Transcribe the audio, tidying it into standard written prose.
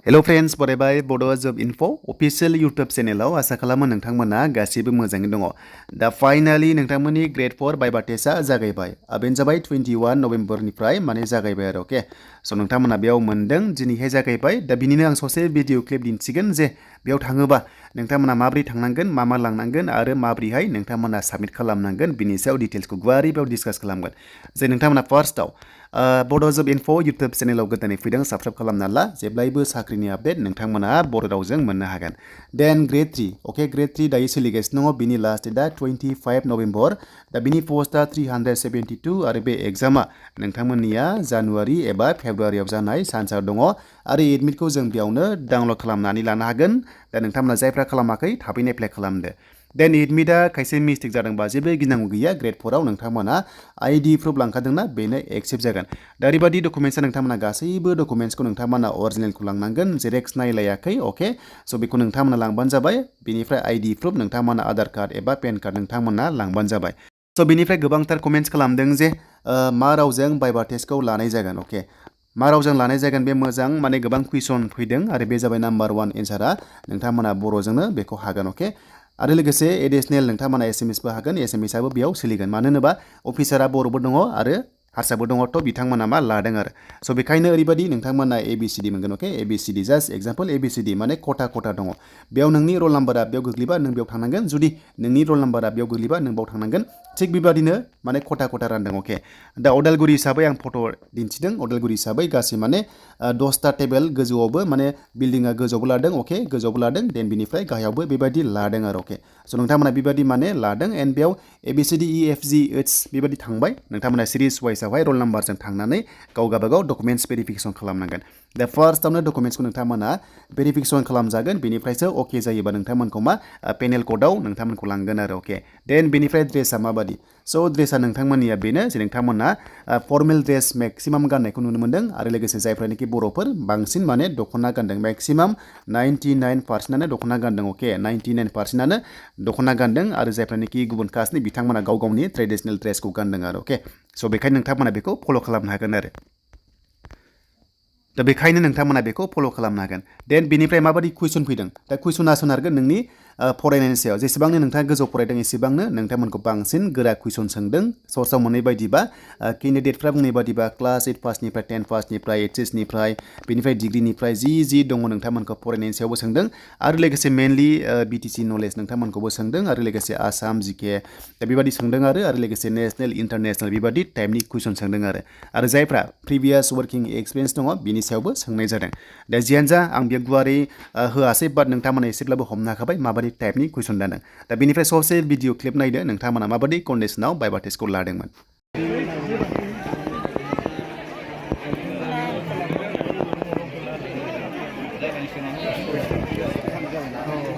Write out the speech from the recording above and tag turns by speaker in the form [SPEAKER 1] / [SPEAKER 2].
[SPEAKER 1] Hello friends बरायबाय बड' जब enough' official YouTube चेनेलाव आसा खालामो नोंथांमोना गासिबो मोजाङै दङ। दा फाइनालि नोंथांमोननि ग्रेड 4 बाइबा टेस्टआ जागायबाय। बेनो जाबाय 21 नभेम्बरनिफ्राय माने जागायबाय आरो अके। स' नोंथांमोना बेयाव मोनदों दिनैहाय जागायबाय। दा बिनिनो आं ससे भिडिअ क्लिप दिन्थिगोन जे बेयाव थाङोबा नोंथांमोना माबोरै थांनांगोन मा लांनांगोन आरो माबोरैहाय नोंथांमोना साबमिट खालामनांगोन बिनि सायाव डिटेल्सखौ गुवारै बेयाव डिसकास खालामगोन। जे नोंथांमोना फार्स्टआव बड' जब इनफ' इउटुब चेनेलाव गोदानै फैदों साबस्क्राइब खालामना ला जेब्लायबो साख्रिनि आपडेट नोंथांमोना बर' रावजों मोननो हागोन। देन ग्रेड 3 अके ग्रेड 3 दायो सोलिगासिनो दङ बिनि लास्ट डेटआ 25 नभेम्बर। दा बिनि पस्टआ 372 आरो बे एग्जामा नोंथांमोननिया जानुवारि एबा फेब्रुवारियाव जानाय चान्सआ दङ आरो एडमिटखौ जों बेयावनो डाउनलड खालामनानै लानो हागोन। दा नोंथांमोना जायफ्रा खालामाखै थाबैनो एप्लाइ खालामदो। देन एडमिटआ खायसे मिस्टेक जादोंबा जेबो गिनांगौ गैया ग्रेड 4 आव नोंथांमोना आइडि प्रुफ लांखादोंना बेनो एक्सेप्ट जागोन। दा ओरैबायदि डकुमेन्ट्सआ नोंथांमोना गासैबो डकुमेन्ट्सखौ नोंथांमोना अरिजिनेलखौ लांनांगोन जेरेक्स नायलायाखै अके। स' बेखौ नोंथांमोना लांबानो जाबाय। बेनिफ्राय आइडि प्रुफ नोंथांमोना आधार कार्ड एबा पेन कार्ड नोंथांमोना लांबानो जाबाय। स' बेनिफ्राय गोबांथार कमेन्ट्स खालामदों जे मा रावजों बाइबा टेस्टखौ लानाय जागोन अके। मा रावजों लानाय जागोन बे मोजां माने गोबां कुइसन फैदों आरो बे जाबाय नाम्बार 1 एन्सारा नोंथांमोना बर'जोंनो बेखौ हागोन अके। आरो लोगोसे एडिसनेल नोंथांमोना एसएमएसबो हागोन एसएमएसआबो बेयाव सोलिगोन मानो होनोबा अफिसारा बर'बो दङ आरो हारसाबो दङ थ' बिथांमोना मा लादों आरो। स' बेखायनो ओरैबायदि नोंथांमोना एबिसिडि मोनगोन अके एबिसिडि जास्ट एग्जाम्पल एबिसिडि माने खथा दङ। बेयाव नोंनि रल नाम्बारा बेयाव गोग्लैबा नों बेयाव थांनांगोन जुदि नोंनि रल नाम्बारा बेयाव गोग्लैबा नों बेयाव थांनांगोन। थिग बेबादिनो माने खथा रानदों अके। दा उदालगुरि हिसाबै आं फट' दिन्थिदों उदालगुरि हिसाबै गासै माने 10टा टेबोल गोजौआवबो माने बिल्डिङा गोजौआवबो लादों अके गोजौआवबो लादों देन बिनिफ्राय गाहायावबो बेबायदि लादों आरो अके। स' नोंथांमोना बेबायदि माने लादों एन्ड बेयाव एबिसिडि EFGH बेबायदि थांबाय नोंथांमोना सिरिस वाइसआवहाय रल नाम्बारजों थांनानै गावगाबागाव डकुमेन्ट्स भेरिफिकेसन खालामनांगोन। दा फार्स्टआवनो डकुमेन्ट्सखौ नोंथांमोना भेरिफिकेसन खालामजागोन बेनिफ्रायसो अके जायोबा नोंथांमोनखौ मा पेनेल क'डआव नोंथांमोनखौ लांगोन आरो अके। देन बेनिफ्राय ड्रेसआ माबादि स' ड्रेसआ नोंथांमोननिया बेनो जे नोंथांमोना फर्मेल ड्रेस मेक्सिमाम गाननायखौ नुनो मोन्दों आरो लोगोसे जायफ्रानोखि बर'फोर बांसिन माने दख'ना गानदों मेक्सिमाम 99%आनो दख'ना गानदों अके 99%आनो दख'ना गानदों आरो जायफ्रानोखि गुबुन कास्टनि बिथांमोना गाव गावनि ट्रेडिसनेल ड्रेसखौ गानदों आरो अके। स' बेखायनो नोंथांमोना बेखौ फल' खालामनो हागोन आरो। दा बेखायनो नोंथांमोना बेखौ फल' खालामनो हागोन। देन बेनिफ्राय माबायदि कुइसन फैदों दा कुइसना सोनारगोन नोंनि फरायनायनि सायाव जेसेबांनो नोंथाङा गोजौ फरायदों एसेबांनो नोंथांमोनखौ बांसिन गोरा कुइसन सोंदों। सर्सआव मोननाय बायदिबा केन्डिडेटफ्रा बुंनाय बायदिबा क्लास 8 पासनिफ्राय 10 पासनिफ्राय HSनिफ्राय बेनिफ्राय डिग्रिनिफ्राय जि दङ नोंथांमोनखौ फरायनायनि सायावबो सोंदों आरो लोगोसे मेनलि BTC नलेज नोंथांमोनखौबो सोंदों आरो लोगोसे आसाम जिके दा बेबायदि सोंदों आरो लोगोसे नेसनेल इन्टारनेसनेल बेबायदि टाइपनि कुइसन सोंदों आरो जायफ्रा प्रिभियास वार्किं एक्सपिरियेन्स दङ बिनि सायावबो सोंनाय जादों। दा जियानो जा आं बेयाव गुवारै होआसै बाट नोंथांमोना एसेब्लाबो हमनो हाखाबाय माबायदि टाइपनि कुइसन जादों। दा बेनिफ्राय ससे भिडिअ क्लिप नायदो नोंथांमोना माबायदि कन्डिसनाव बाइबा टेस्टखौ लादोंमोन।